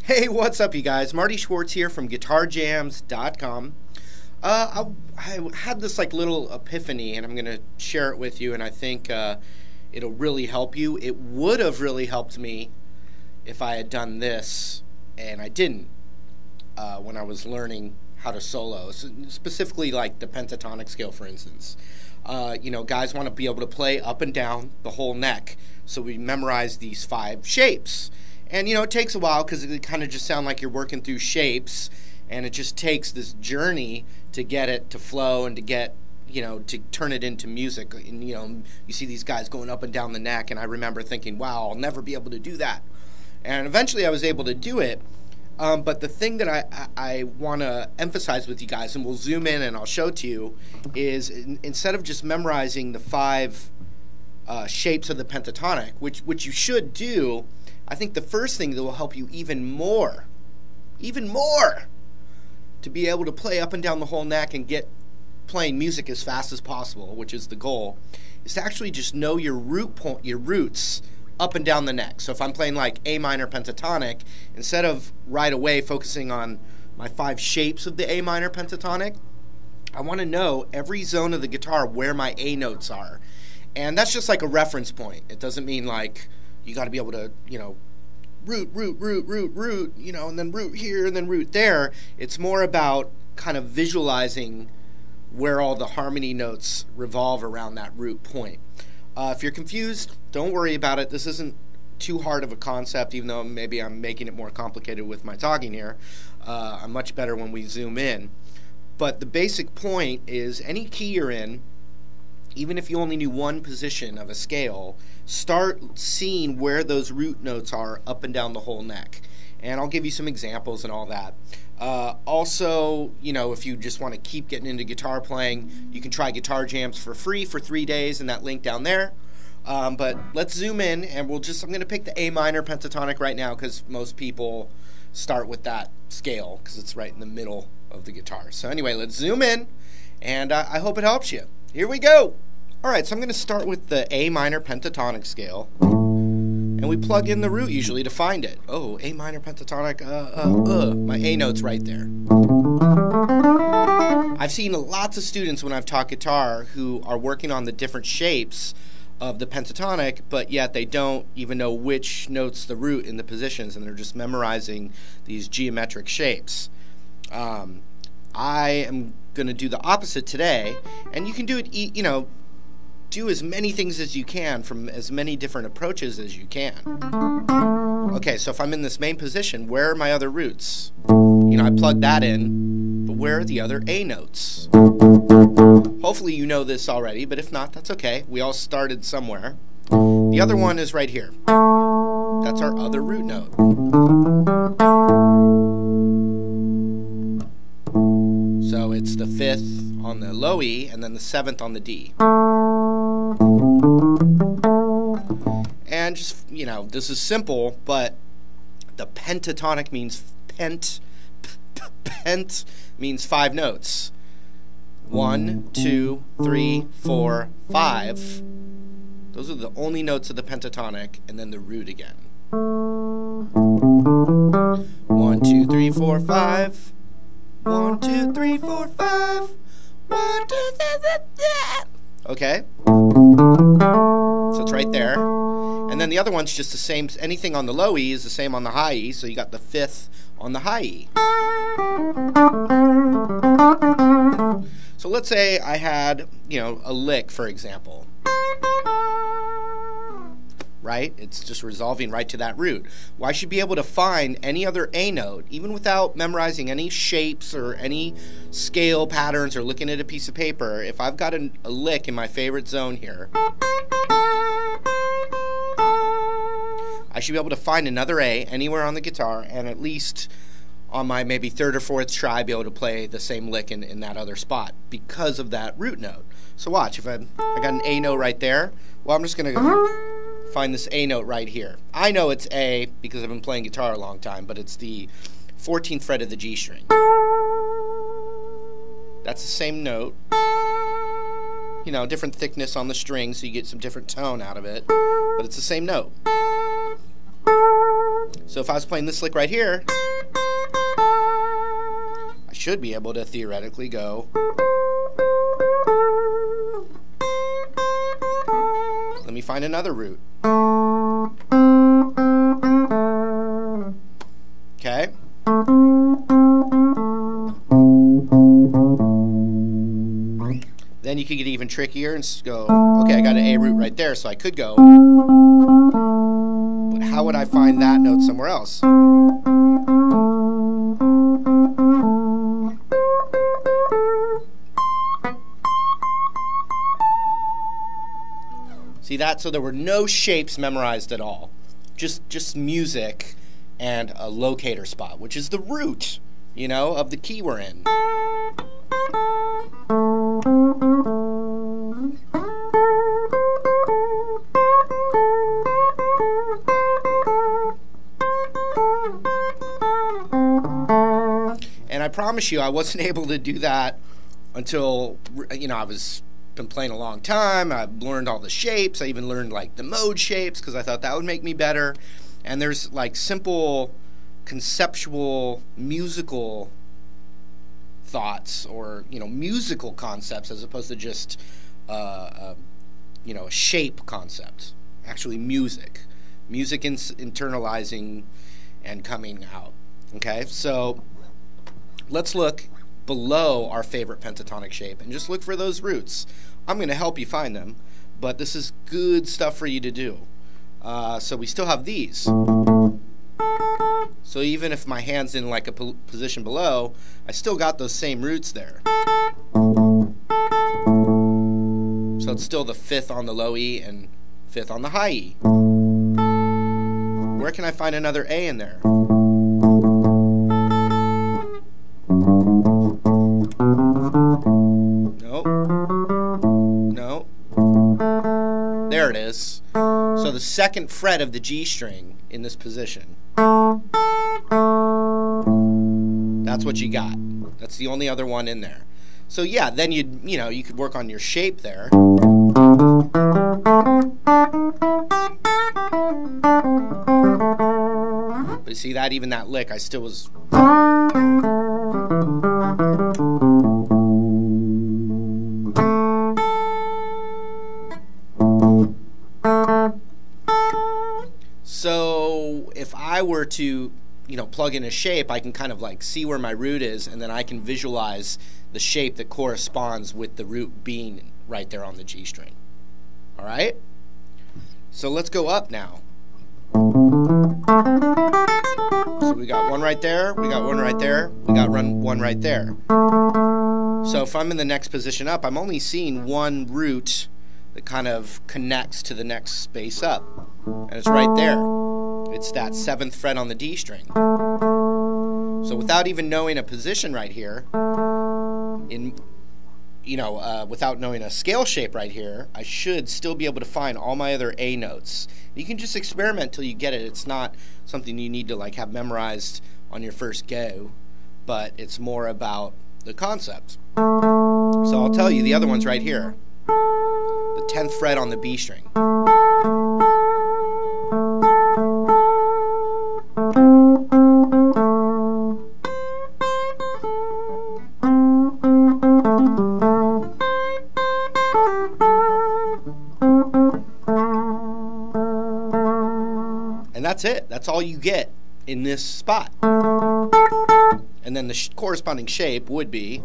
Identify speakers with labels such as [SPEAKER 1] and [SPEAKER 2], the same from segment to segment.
[SPEAKER 1] Hey, what's up, you guys? Marty Schwartz here from GuitarJams.com. I had this little epiphany, and I'm going to share it with you, and I think it'll really help you. It would have really helped me if I had done this, and I didn't when I was learning how to solo, specifically like the pentatonic scale, for instance. Guys want to be able to play up and down the whole neck, so we memorize these 5 shapes. And, it takes a while because it kind of just sound like you're working through shapes, and it just takes this journey to get it to flow and to get, to turn it into music. And, you see these guys going up and down the neck, and I remember thinking, wow, I'll never be able to do that. And eventually I was able to do it. But the thing that I want to emphasize with you guys, and we'll zoom in and I'll show it to you, is instead of just memorizing the 5 shapes of the pentatonic, which you should do, I think the first thing that will help you even more, to be able to play up and down the whole neck and get playing music as fast as possible, which is the goal, is to actually just know your roots up and down the neck. So if I'm playing like A minor pentatonic, instead of right away focusing on my 5 shapes of the A minor pentatonic, I want to know every zone of the guitar where my A notes are. And that's just like a reference point. It doesn't mean like you got to be able to, root, and then root here and then root there. It's more about kind of visualizing where all the harmony notes revolve around that root point. If you're confused, don't worry about it. This isn't too hard of a concept, even though maybe I'm making it more complicated with my talking here. I'm much better when we zoom in. But the basic point is any key you're in, even if you only knew one position of a scale, start seeing where those root notes are up and down the whole neck. And I'll give you some examples and all that. Also, if you just want to keep getting into guitar playing, you can try Guitar Jams for free for 3 days in that link down there. But let's zoom in, and I'm going to pick the A minor pentatonic right now because most people start with that scale because it's right in the middle of the guitar. So anyway, let's zoom in, and I hope it helps you. Here we go. Alright, so I'm going to start with the A minor pentatonic scale. And we plug in the root usually to find it. Oh, A minor pentatonic, my A note's right there. I've seen lots of students when I've taught guitar who are working on the different shapes of the pentatonic, but yet they don't even know which note's the root in the positions, and they're just memorizing these geometric shapes. I am going to do the opposite today, and you can do it, do as many things as you can from as many different approaches as you can. Okay, so if I'm in this main position, where are my other roots? I plug that in, but where are the other A notes? Hopefully you know this already, but if not, that's okay. We all started somewhere. The other one is right here. That's our other root note. So it's the 5th on the low E and then the 7th on the D. And just, this is simple, but the pentatonic means pent means 5 notes. 1, 2, 3, 4, 5. Those are the only notes of the pentatonic, and then the root again. 1, 2, 3, 4, 5. 1, 2, 3, 4, 5. 1, 2, 3, 4. Okay? So it's right there. And then the other one's just the same. Anything on the low E is the same on the high E, so you got the 5th on the high E. So let's say I had, a lick, for example. Right? It's just resolving right to that root. Well, I should be able to find any other A note, even without memorizing any shapes or any scale patterns or looking at a piece of paper. If I've got a lick in my favorite zone here, I should be able to find another A anywhere on the guitar, and at least on my maybe 3rd or 4th try be able to play the same lick in that other spot because of that root note. So watch, if I got an A note right there, well, I'm just going to find this A note right here. I know it's A because I've been playing guitar a long time, but it's the 14th fret of the G string. That's the same note. Different thickness on the string, so you get some different tone out of it, but it's the same note. So if I was playing this lick right here, I should be able to theoretically go. Let me find another root. Okay. Then you could get even trickier and go, okay, I got an A root right there, so I could go. But how would I find that note somewhere else? See that? So there were no shapes memorized at all. Just music and a locator spot, which is the root, you know, of the key we're in. And I promise you, I wasn't able to do that until, you know, been playing a long time. I've learned all the shapes. I even learned like the mode shapes because I thought that would make me better. And there's like simple conceptual musical thoughts, or, you know, musical concepts, as opposed to just you know, a shape concept. Actually music internalizing and coming out. Okay, so let's look below our favorite pentatonic shape and just look for those roots. I'm going to help you find them, but this is good stuff for you to do. So we still have these. So even if my hand's in like a position below, I still got those same roots there. So it's still the 5th on the low E and 5th on the high E. Where can I find another A in there? No. There it is. So the 2nd fret of the G string in this position. That's what you got. That's the only other one in there. So yeah, then you could work on your shape there. But you see that even that lick, I still was. So if I were to, you know, plug in a shape, I can kind of like see where my root is, and then I can visualize the shape that corresponds with the root being right there on the G string. All right? So let's go up now. So we got one right there, we got one right there, we got one right there. So if I'm in the next position up, I'm only seeing one root that kind of connects to the next space up. And it's right there. It's that 7th fret on the D string. So without even knowing a position right here, without knowing a scale shape right here, I should still be able to find all my other A notes. You can just experiment till you get it. It's not something you need to like have memorized on your first go, but it's more about the concept. So I'll tell you, the other one's right here. The 10th fret on the B string. And that's it. That's all you get in this spot. And then the corresponding shape would be.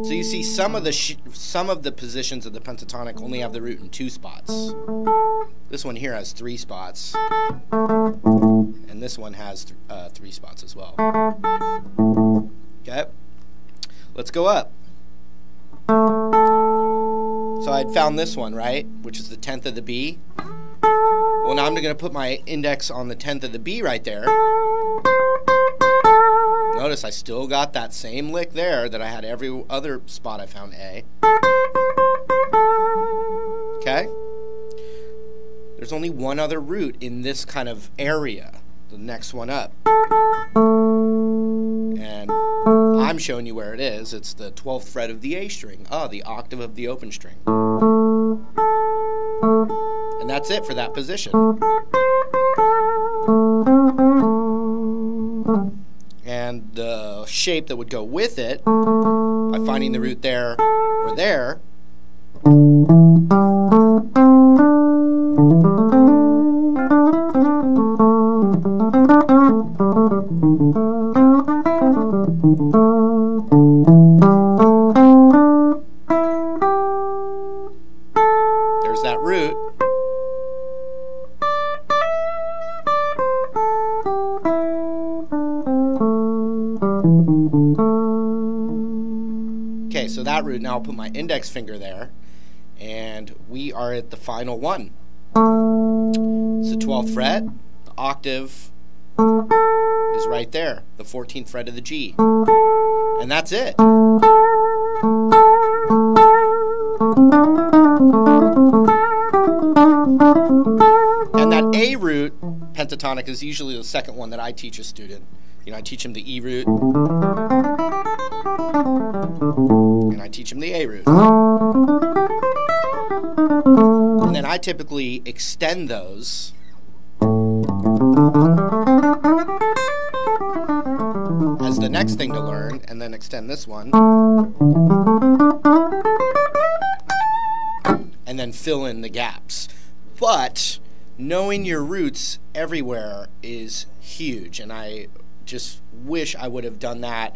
[SPEAKER 1] So you see some of the positions of the pentatonic only have the root in 2 spots. This one here has 3 spots, and this one has 3 spots as well. Okay, let's go up. So I'd found this one, right, which is the 10th of the B. Well, now I'm going to put my index on the 10th of the B right there. Notice I still got that same lick there that I had every other spot I found A. Okay? There's only one other root in this kind of area. the next one up. And I'm showing you where it is. It's the 12th fret of the A string. Oh, the octave of the open string. And that's it for that position. And the shape that would go with it, by finding the root there or there, there's that root. Okay, so that root, now I'll put my index finger there, and we are at the final one. It's the 12th fret, the octave is right there, the 14th fret of the G, and that's it. And that A root, pentatonic, is usually the second one that I teach a student. You know, I teach him the E root, and I teach him the A root. And then I typically extend those as the next thing to learn, and then extend this one, and then fill in the gaps. But knowing your roots everywhere is huge, and I just wish I would have done that,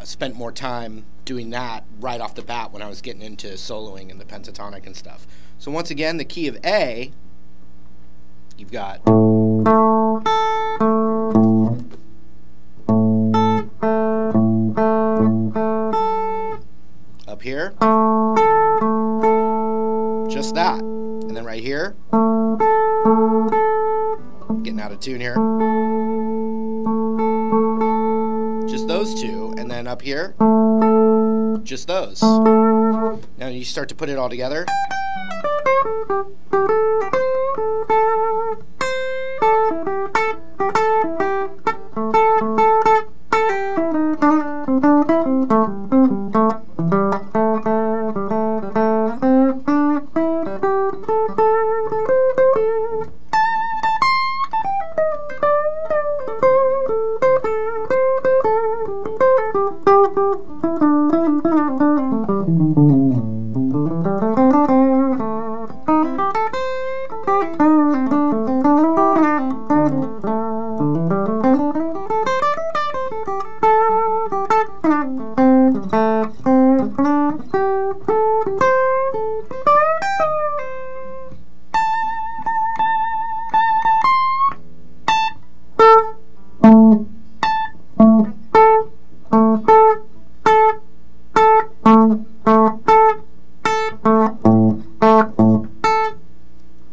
[SPEAKER 1] spent more time doing that right off the bat when I was getting into soloing and the pentatonic and stuff. So once again, the key of A, you've got up here, just that, and then right here, getting out of tune here, just those two, and then up here, just those. Now you start to put it all together.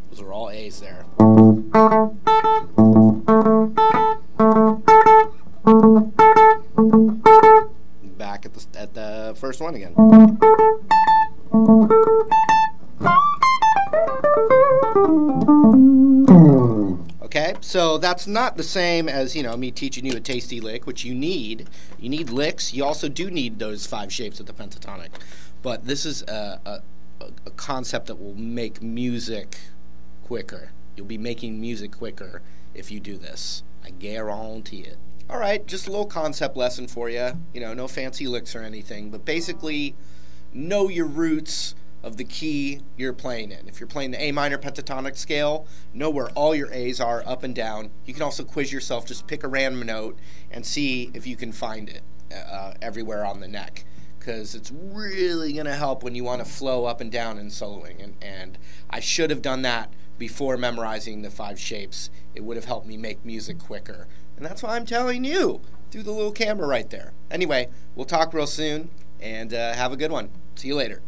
[SPEAKER 1] Those are all A's there. Back at the first one again. Okay, so that's not the same as, you know, me teaching you a tasty lick, which you need. You need licks. You also do need those 5 shapes of the pentatonic. But this is a concept that will make music quicker. You'll be making music quicker if you do this. I guarantee it. All right, just a little concept lesson for you. You know, no fancy licks or anything, but basically know your roots of the key you're playing in. If you're playing the A minor pentatonic scale, know where all your A's are up and down. You can also quiz yourself, just pick a random note and see if you can find it everywhere on the neck, because it's really going to help when you want to flow up and down in soloing. And I should have done that before memorizing the 5 shapes. It would have helped me make music quicker. And that's why I'm telling you, through the little camera right there. Anyway, we'll talk real soon, and have a good one. See you later.